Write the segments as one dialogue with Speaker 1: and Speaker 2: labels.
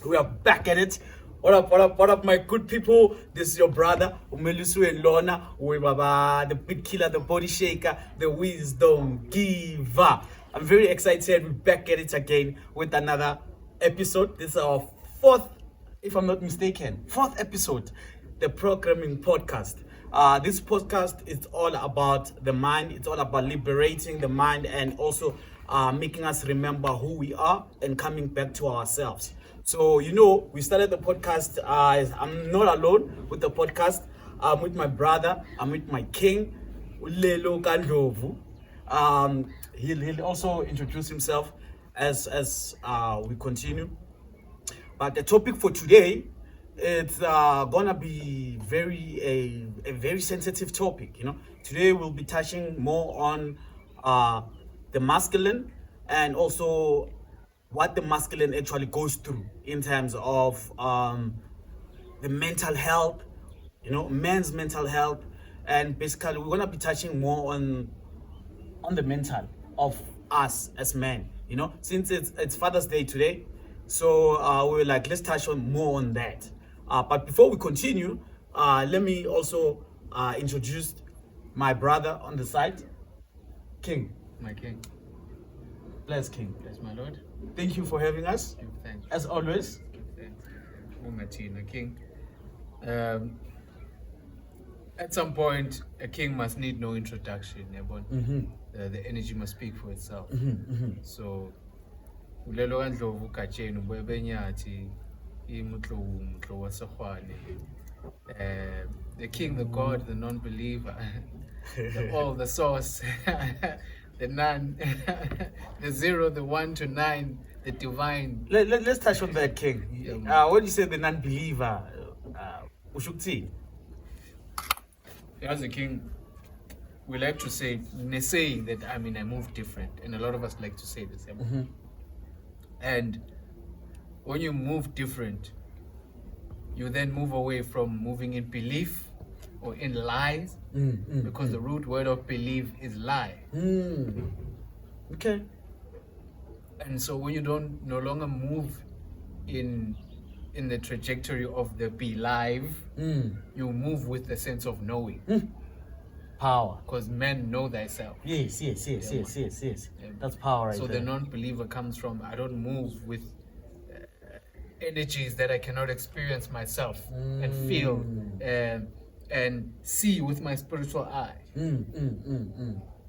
Speaker 1: We are back at it. What up, my good people? This is your brother, Umelisu and Lorna, the big killer, the body shaker, the wisdom giver. I'm very excited. We're back at it again with another episode. This is our fourth, if I'm not mistaken, fourth episode, the Programming Podcast. This podcast is all about the mind. It's all about liberating the mind and also making us remember who we are and coming back to ourselves. So, we started the podcast. I'm not alone with the podcast. I'm with my brother. I'm with my king, Lelo Kandlovu. He'll also introduce himself as we continue. But the topic for today, it's gonna be a very sensitive topic. Today we'll be touching more on the masculine and also what the masculine actually goes through in terms of the mental health, men's mental health, and basically we're gonna be touching more on the mental of us as men. Since it's Father's Day today, so we were like, let's touch on more on that. But before we continue, let me also introduce my brother on the side, King.
Speaker 2: My king.
Speaker 1: Bless King.
Speaker 2: Bless my lord.
Speaker 1: Thank you for having us.
Speaker 2: Give thanks.
Speaker 1: As always.
Speaker 2: Give thanks. Umatina, king. At some point, a king must need no introduction. The energy must speak for itself. So, ulelo kandlovu kachenu bebenyathi imutlo wasekhwane. The king, the god, the non-believer, the source, the none, the 0, the 1 to 9, the divine.
Speaker 1: Let's touch on that, King. When you say the non-believer, Ushukti.
Speaker 2: As a king, we like to say that I move different, and a lot of us like to say the same. And when you move different, you then move away from moving in belief or in lies, because the root word of believe is lie.
Speaker 1: Okay.
Speaker 2: And so when you no longer move in the trajectory of the believe, you move with the sense of knowing.
Speaker 1: Power.
Speaker 2: Because men know thyself.
Speaker 1: Yes. That's power right
Speaker 2: so
Speaker 1: there.
Speaker 2: The non-believer comes from, I don't move with energies that I cannot experience myself and feel and see with my spiritual eye.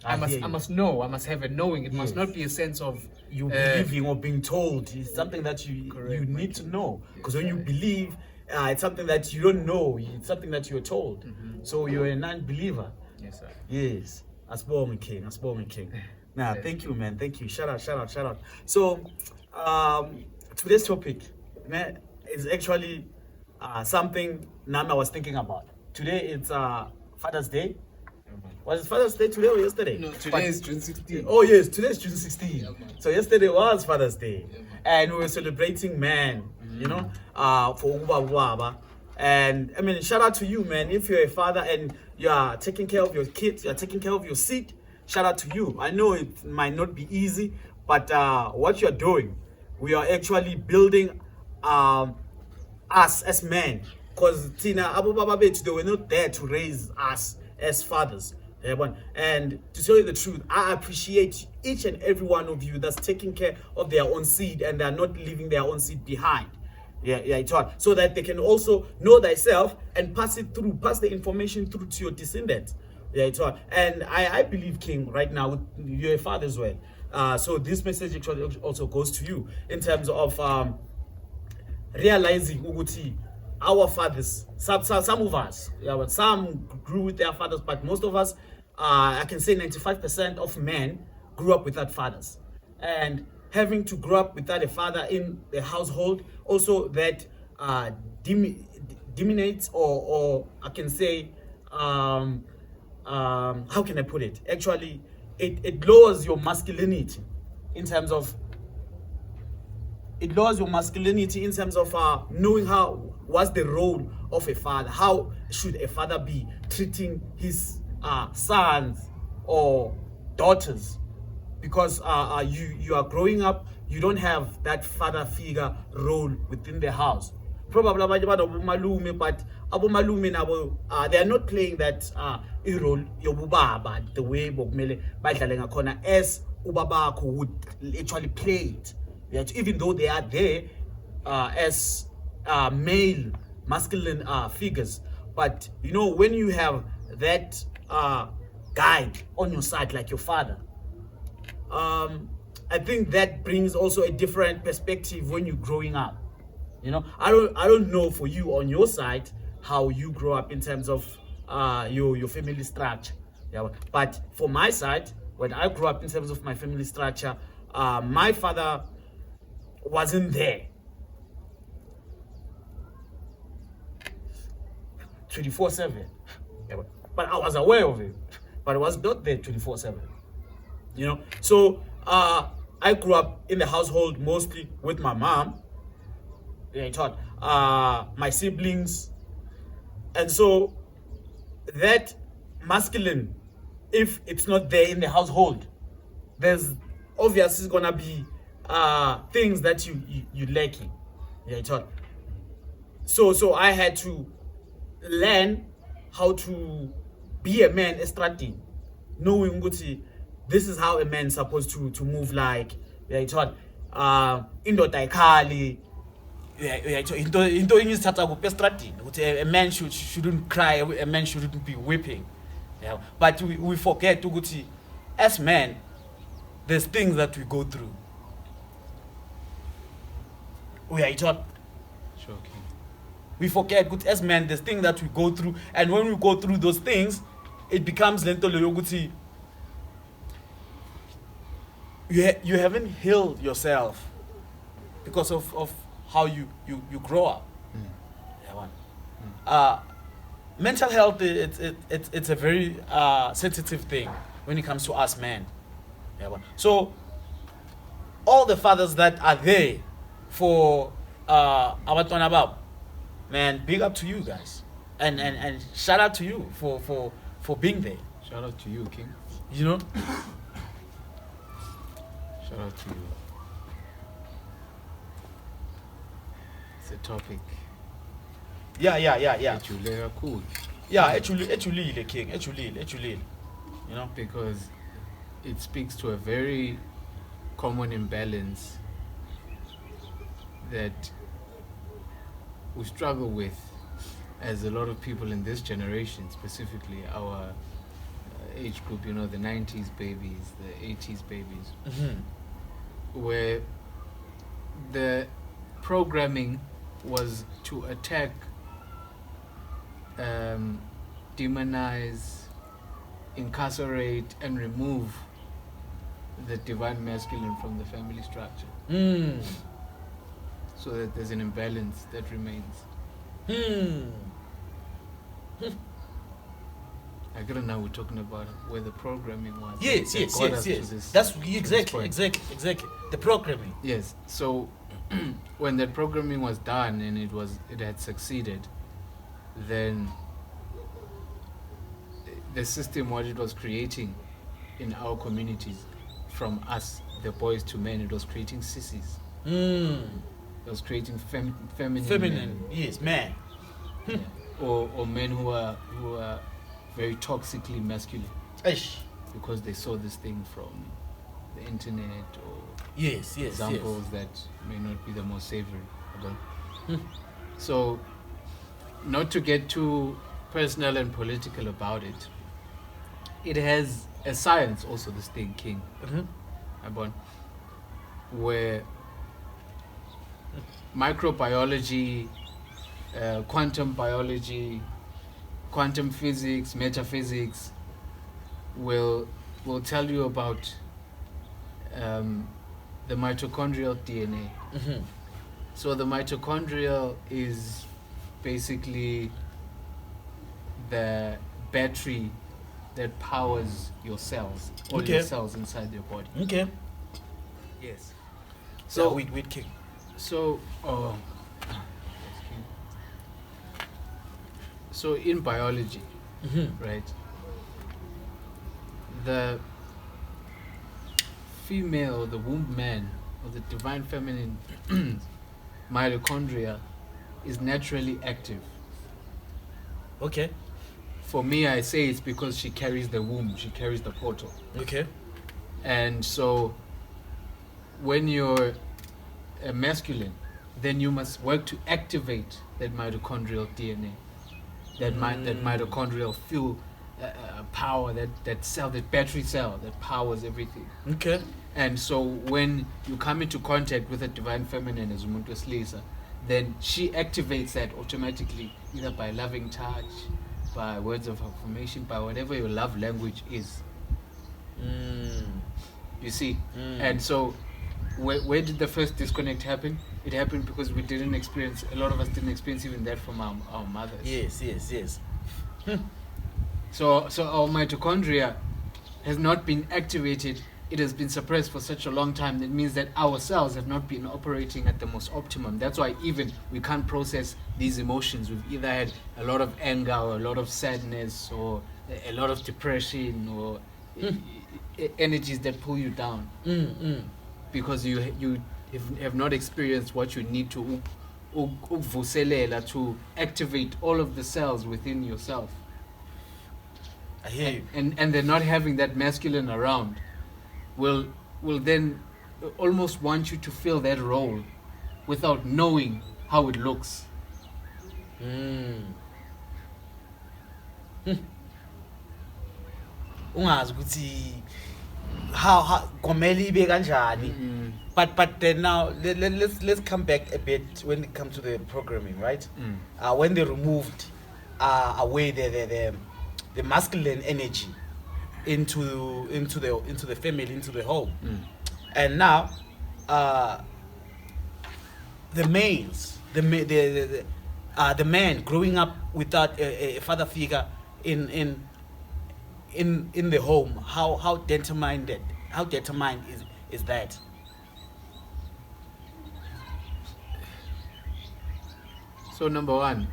Speaker 2: I must know. I must have a knowing. It must not be a sense of
Speaker 1: you believing or being told. It's something that you need to know. Because when you believe, it's something that you don't know. It's something that you're told. So you're a non-believer.
Speaker 2: Yes, sir.
Speaker 1: Yes. Asborn King. Nah, thank you, man. Thank you. Shout out. So, today's topic is actually something Nana was thinking about. Today it's Father's Day. Was it Father's Day today or yesterday?
Speaker 2: No, today is June 16th.
Speaker 1: Oh yes, today is June 16th. So yesterday was Father's Day. And we were celebrating man, for Uba. And shout out to you, man. If you're a father and you are taking care of your kids, you're taking care of your seed, shout out to you. I know it might not be easy, but what you're doing, we are actually building us as men. Because Tina, Abu Baba Bet, they were not there to raise us as fathers. And to tell you the truth, I appreciate each and every one of you that's taking care of their own seed and they're not leaving their own seed behind. So that they can also know thyself and pass the information through to your descendants. And I believe, King, right now, you're a father as well. So this message actually also goes to you in terms of realizing Uguti. Our fathers, some of us, some grew with their fathers, but most of us, I can say 95% of men grew up without fathers. And having to grow up without a father in the household, also that dominates or I can say, how can I put it? Actually, it lowers your masculinity in terms of knowing what's the role of a father. How should a father be treating his sons or daughters? because you are growing up, you don't have that father figure role within the house. Probably abanye banobomalume, but abomalume nabo they are not playing that role yobubaba the way bokumele badlale ngakhona as ubabakho would actually play it. Yet, even though they are there as male masculine figures, but you know, when you have that guide on your side like your father, I think that brings also a different perspective when you're growing up. You know, I don't know for you on your side how you grow up in terms of your family structure. Yeah, but for my side, when I grew up in terms of my family structure, my father wasn't there 24/7. Yeah, but I was aware of it, but I was not there 24/7. You know, so I grew up in the household mostly with my mom. Yeah, I taught my siblings, and so that masculine, if it's not there in the household, there's obviously gonna be things that you lacking. Yeah, I taught. So I had to learn how to be a man estradini, knowing ukuthi this is how a man is supposed to move like. Yeah, I taught indoda ayikhali. Into ingizithatha kuphi estradini ukuthi a man shouldn't cry, a man shouldn't be weeping. Yeah, but we forget ukuthi as men there's things that we go through. We are taught.
Speaker 2: Shocking.
Speaker 1: We forget good as men there's things that we go through, and when we go through those things it becomes lento leyo ukuthi you haven't healed yourself because of how you grow up. Mental health, it's a very sensitive thing when it comes to us men. So all the fathers that are there for abantwana babo, man, big up to you guys, and shout out to you for being there.
Speaker 2: Shout out to you, King.
Speaker 1: You know,
Speaker 2: shout out to you. It's a topic.
Speaker 1: Yeah.
Speaker 2: Ejuleka cool.
Speaker 1: Yeah, actually, King, actually, you know,
Speaker 2: because it speaks to a very common imbalance that we struggle with as a lot of people in this generation, specifically our age group, you know, the 90s babies, the 80s babies, where the programming was to attack, demonize, incarcerate, and remove the divine masculine from the family structure. So that there's an imbalance that remains. I gotta know we're talking about where the programming was.
Speaker 1: Yes. That's exactly. The programming.
Speaker 2: Yes. So when that programming was done and it had succeeded, then the system, what it was creating in our communities, from us, the boys to men, it was creating sissies. It was creating feminine men.
Speaker 1: Yes, man.
Speaker 2: Yeah. Or men who are very toxically masculine.
Speaker 1: Eish.
Speaker 2: Because they saw this thing from the internet or
Speaker 1: yes,
Speaker 2: examples that may not be the most savory. So, not to get too personal and political about it, it has a science also, this thing, King. Where microbiology, quantum biology, quantum physics, metaphysics will tell you about the mitochondrial DNA. So the mitochondrial is basically the battery that powers your cells, all your cells inside your body.
Speaker 1: Okay.
Speaker 2: Yes.
Speaker 1: So wait, King.
Speaker 2: So, so in biology, right, the female or the womb man or the divine feminine mitochondria is naturally active.
Speaker 1: Okay.
Speaker 2: For me, I say it's because she carries the womb, she carries the portal.
Speaker 1: Okay.
Speaker 2: And so when you're a masculine, then you must work to activate that mitochondrial DNA, that mitochondrial fuel, power, that cell, that battery cell that powers everything.
Speaker 1: Okay.
Speaker 2: And so when you come into contact with a divine feminine as umuntu wesilisa, then she activates that automatically, either by loving touch, by words of affirmation, by whatever your love language is. You see? And so where did the first disconnect happen? It happened because we didn't experience, a lot of us didn't experience even that from our mothers.
Speaker 1: Yes.
Speaker 2: So our mitochondria has not been activated. It has been suppressed for such a long time. That means that our cells have not been operating at the most optimum. That's why even we can't process these emotions. We've either had a lot of anger or a lot of sadness or a lot of depression or energies that pull you down. Because you have not experienced what you need to activate all of the cells within yourself.
Speaker 1: I hear you.
Speaker 2: And they're not having that masculine around will then almost want you to fill that role without knowing how it looks.
Speaker 1: Ungazi ukuthi how komele ibe kanjani. But then now let's come back a bit when it comes to the programming, right? When they removed away the masculine energy into the family, into the home, and now the males, the man growing up without a father figure in the home, how determined is that?
Speaker 2: So number one,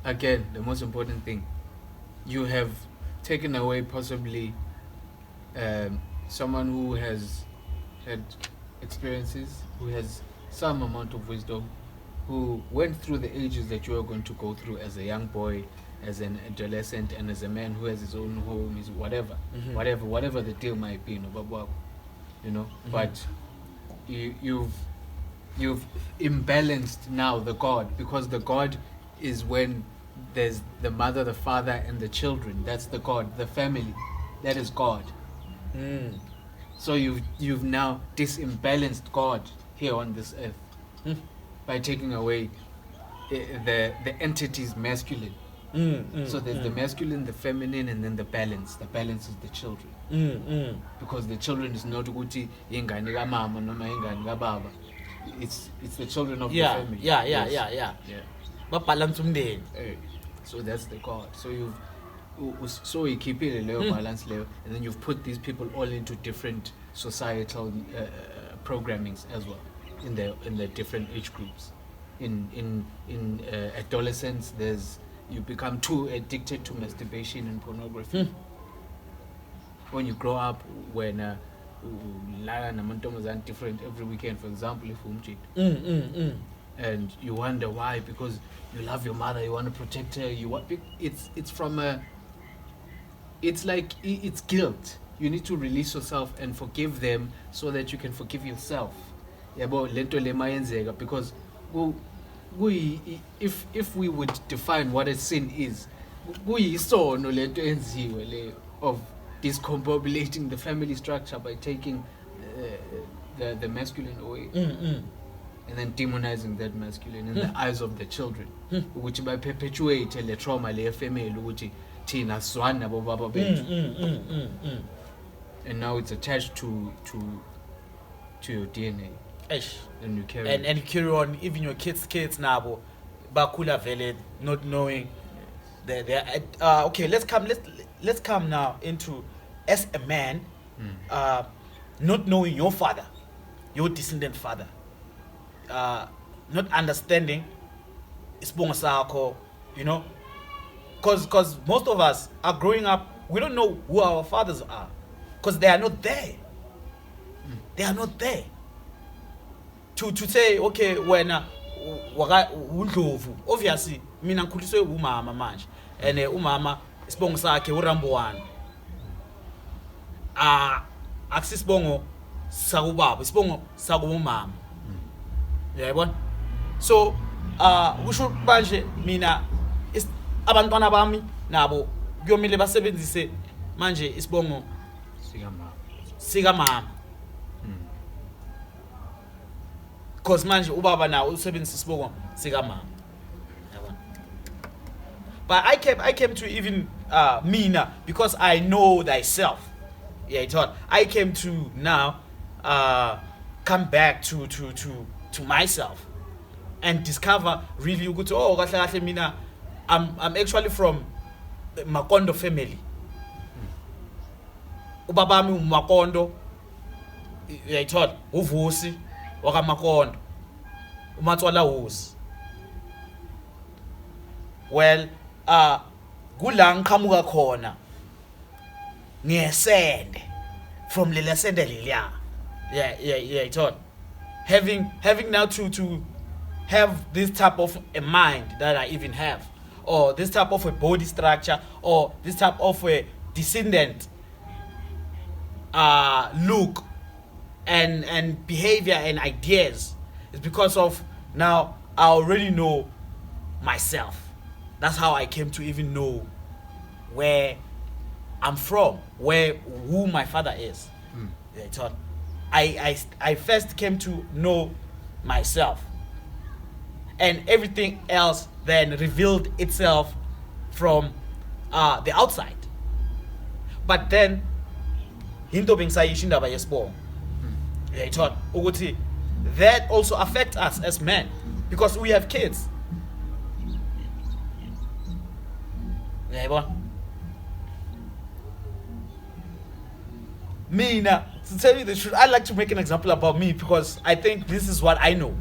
Speaker 2: again, the most important thing, you have taken away possibly someone who has had experiences, who has some amount of wisdom, who went through the ages that you are going to go through as a young boy, as an adolescent, and as a man who has his own home, his whatever the deal might be, you know. But you've imbalanced now the God, because the God is when there's the mother, the father, and the children. That's the God. The family, that is God. So you've now disimbalanced God here on this earth by taking away the entity's masculine. So there's the masculine, the feminine, and then the balance. The balance is the children. Because the children is not ukuthi ingane kamama noma ingane kababa. It's the children of the family.
Speaker 1: Yeah. Balance umndeni.
Speaker 2: So that's the God. So you keep it a level balance level, and then you've put these people all into different societal programmings as well in the different age groups. In adolescence, you become too addicted to masturbation and pornography. When you grow up, when lala namantombazane different every weekend, for example, if umjid, and you wonder why, because you love your mother, you want to protect her, it's guilt. You need to release yourself and forgive them so that you can forgive yourself. Because if we would define what a sin is, of discombobulating the family structure by taking the masculine away, and then demonizing that masculine in the eyes of the children, which by perpetuate the trauma le family, which tina swan nabo baba bethu, and now it's attached to your DNA. And you carry
Speaker 1: and you carry on. Even your kids nabo bakula vele not knowing. Okay, let's come now into, as a man, not knowing your father, your descendant father, not understanding isibongo sakho, you know, because most of us are growing up, we don't know who our fathers are. because they are not there. They are not there to say, okay, when obviously mina ngikhuliswe umama manje, and umama isibongo sakhe uRambo 1 akusisibongo sakubaba, isibongo sakumama. Yayibona? So kusho manje mina abantwana bami nabo kuyomile basebenzise manje isibongo sika mama. Because manje ubaba nawo usebenzisa isibongo sika mama. Yabona? But I came to even mina, because I know thyself. Yeah, it's hard. I came to now come back to myself and discover really ukuthi oh kahle kahle mina I'm actually from the Makondo family. Ubaba mi uMakondo, yayithola uvusi waka Makondo, uMatswala Hosi. Well, kula ngiqhamuka khona ngiyesende from lela sende leliya. Yeah, yayithola. Having now to have this type of a mind that I even have, or this type of a body structure, or this type of a descendant look and behavior and ideas, is because of now I already know myself. That's how I came to even know where I'm from, who my father is. I thought I first came to know myself, and everything else then revealed itself from the outside. But then into bengisayisho indaba yesibongo, I thought ukuthi that also affects us as men, because we have kids. Yayibona? Mina, to tell you the truth, I like to make an example about me, because I think this is what I know.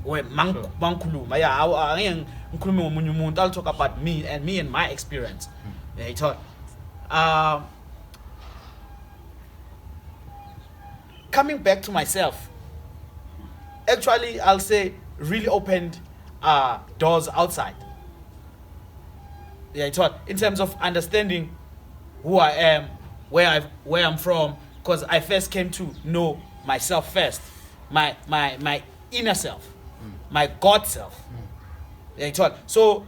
Speaker 1: When mangikhuluma, yeah, angeke ngikhulume ngomunye umuntu, I'll talk about me and my experience. Yeah, thought coming back to myself, actually I'll say really opened doors outside. Yeah, it's what, in terms of understanding who I am, where I'm from, because I first came to know myself first, my inner self, my God self. Yeah, it's what. So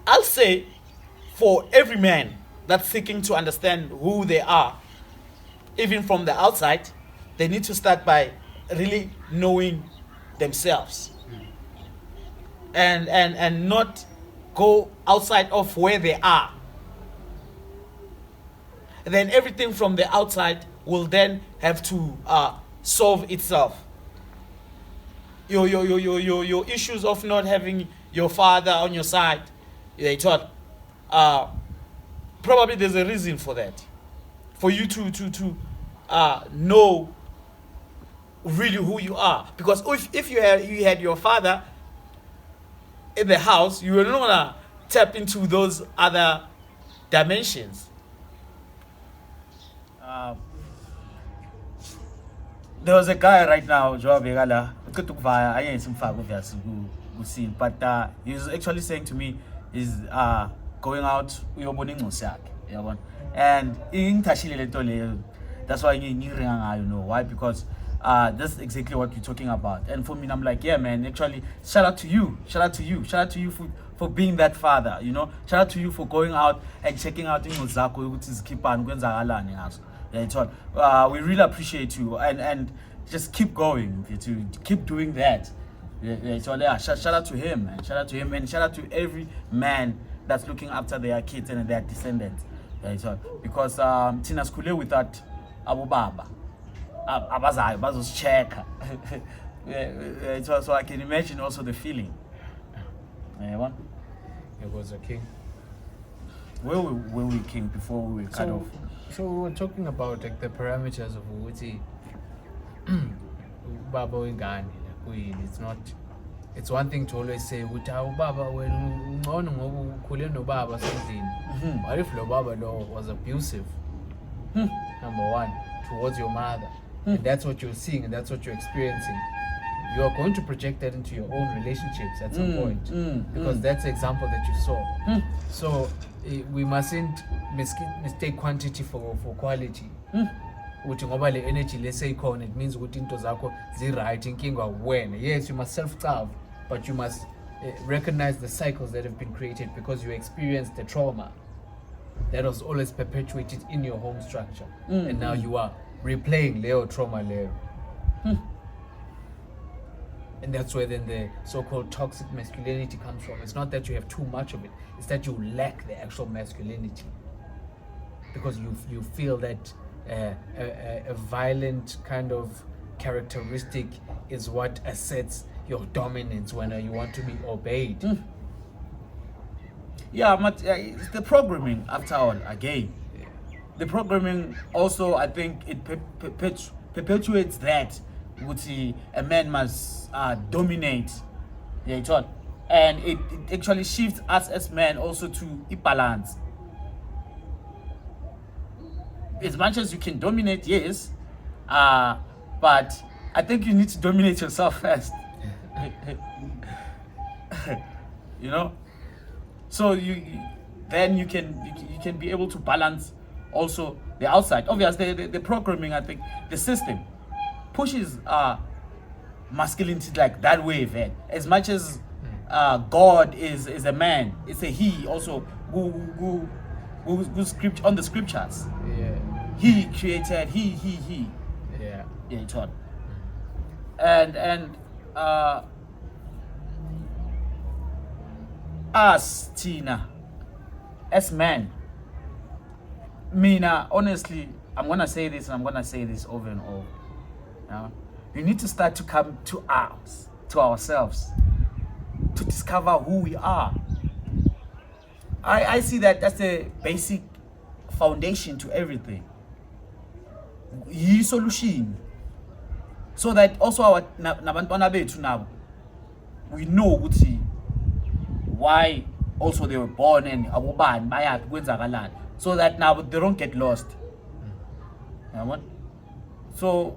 Speaker 1: I'll say for every man that's seeking to understand who they are, even from the outside, they need to start by really knowing themselves, and not go outside of where they are. Then everything from the outside will then have to solve itself. Your issues of not having your father on your side, they thought probably there's a reason for that, for you to know really who you are. Because if you had your father in the house, you were not gonna tap into those other dimensions. There was a guy right now, Joa Begala, but he's actually saying to me, he's going out, and that's why you know why, because that's exactly what you're talking about. And for me, I'm like, yeah, man, actually, shout out to you for being that father, you know. Shout out to you for going out and checking out we really appreciate you, and just keep going, to keep doing that. Shout out to him, man. Shout out to him, and shout out to every man that's looking after their kids and their descendants. Because Tina Skule without Abu Baba, Abazayo, Bazos check. So I can imagine also the feeling.
Speaker 2: It was a king.
Speaker 1: Where were we king before we were cut off?
Speaker 2: So we were talking about like the parameters of Uti Baba Wingani. It's not. It's one thing to always say, Baba, when no Baba something. But if the Baba law was abusive, number one, towards your mother. And that's what you're seeing and that's what you're experiencing. You are going to project that into your own relationships at some point because that's the example that you saw. So we mustn't mistake quantity for quality. Ukuthi ngoba le energy leseyikhona, it means ukuthi into zakho zi-right, inkinga wena. Yes, you must self-starve, but you must recognize the cycles that have been created because you experienced the trauma that was always perpetuated in your home structure. And now you are replaying Leo trauma Leo. And that's where then the so-called toxic masculinity comes from. It's not that you have too much of it, it's that you lack the actual masculinity. Because you feel that a violent kind of characteristic is what asserts your dominance when you want to be obeyed.
Speaker 1: Yeah, but it's the programming after all, again. The programming also, I think, it perpetuates that. Would see a man must dominate, yeah, it's all. And it actually shifts us as men also to a balance. As much as you can dominate, yes, but I think you need to dominate yourself first. You know, so then you can be able to balance also the outside. Obviously, the programming, I think, the system pushes masculinity like that way, man. As much as God is a man, it's a he also who script on the scriptures.
Speaker 2: Yeah.
Speaker 1: He created he.
Speaker 2: Yeah.
Speaker 1: Yeah, it's on. And us, Tina, as men, Mina, honestly, I'm gonna say this and I'm gonna say this over and over. We need to start to come to ourselves, to discover who we are. I see that that's the basic foundation to everything. Solution. So that also our nabantwana bethu nabo, we know why also they were born and abobani bayaphi kwenzakalani, so that now they don't get lost. So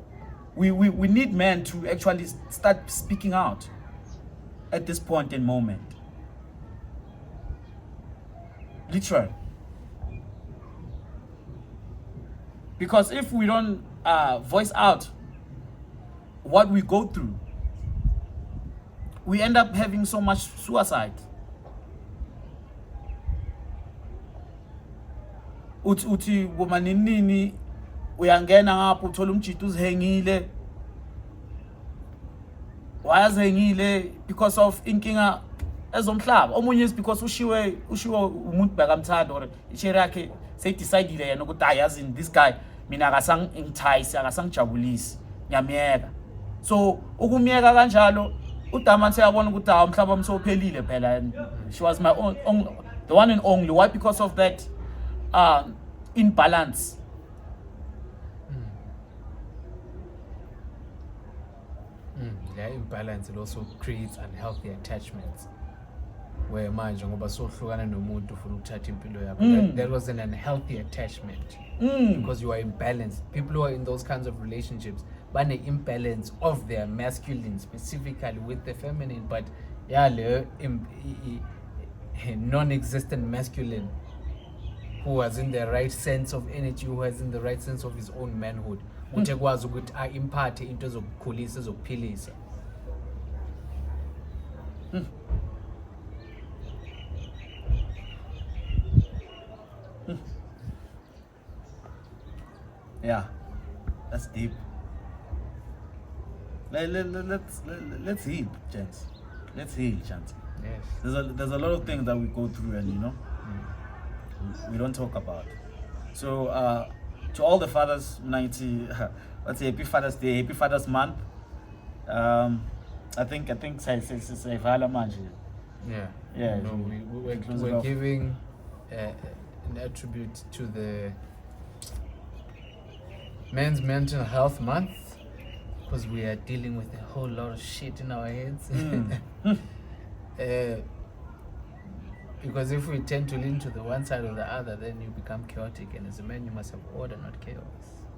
Speaker 1: we need men to actually start speaking out at this point in moment. Literally. Because if we don't voice out what we go through, we end up having so much suicide. Uthi woman nini uyangena ngapho uthola umjito uzihengile. Wayazihengile because of inkinga ezomhlaba. Omunye is because ushiwe umuntu bakamthanda or isheri yakhe seyidecidile yena ukuthi ayazi this guy mina akasangithayisi akasangijabulisi ngiyamyeka. So ukumyeka kanjalo uDaman seyabona ukuthi umhlaba wami sowuphelile phela. She was my own, the one and only. Why? Because of that imbalance.
Speaker 2: That imbalance, it also creates unhealthy attachments. Where manje ngoba sohlukana nomuntu ufuna ukuthatha impilo yakho. That was an unhealthy attachment. Because you are imbalanced. People who are in those kinds of relationships, but an imbalance of their masculine, specifically with the feminine, but yeah, non-existent masculine, who was in the right sense of energy, who was in the right sense of his own manhood. Utekwazi ukuthi imparte into ezokukhulisa ezokuphilisa.
Speaker 1: Yeah, that's deep. Let's heal, gents. Let's heal, gents.
Speaker 2: Yes.
Speaker 1: There's a lot of things that we go through, and we don't talk about. So to all the fathers, let's say Happy Father's Day, Happy Father's Month. I think say Vala Manje.
Speaker 2: Yeah. No, we're giving an attribute to the Men's Mental Health Month, because we are dealing with a whole lot of shit in our heads. Because if we tend to lean to the one side or the other, then you become chaotic. And as a man, you must have order, not chaos.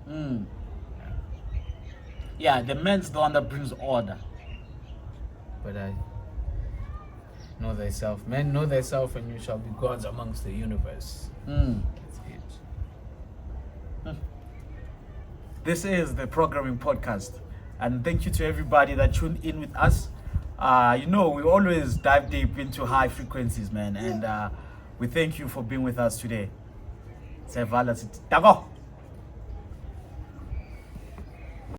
Speaker 1: Mm. Yeah, the man's the one that brings order.
Speaker 2: But I know thyself. Men, know thyself, and you shall be gods amongst the universe.
Speaker 1: Mm.
Speaker 2: That's it.
Speaker 1: This is the Programming Podcast. And thank you to everybody that tuned in with us. You know, we always dive deep into high frequencies, man. And we thank you for being with us today. Sevala, Dago.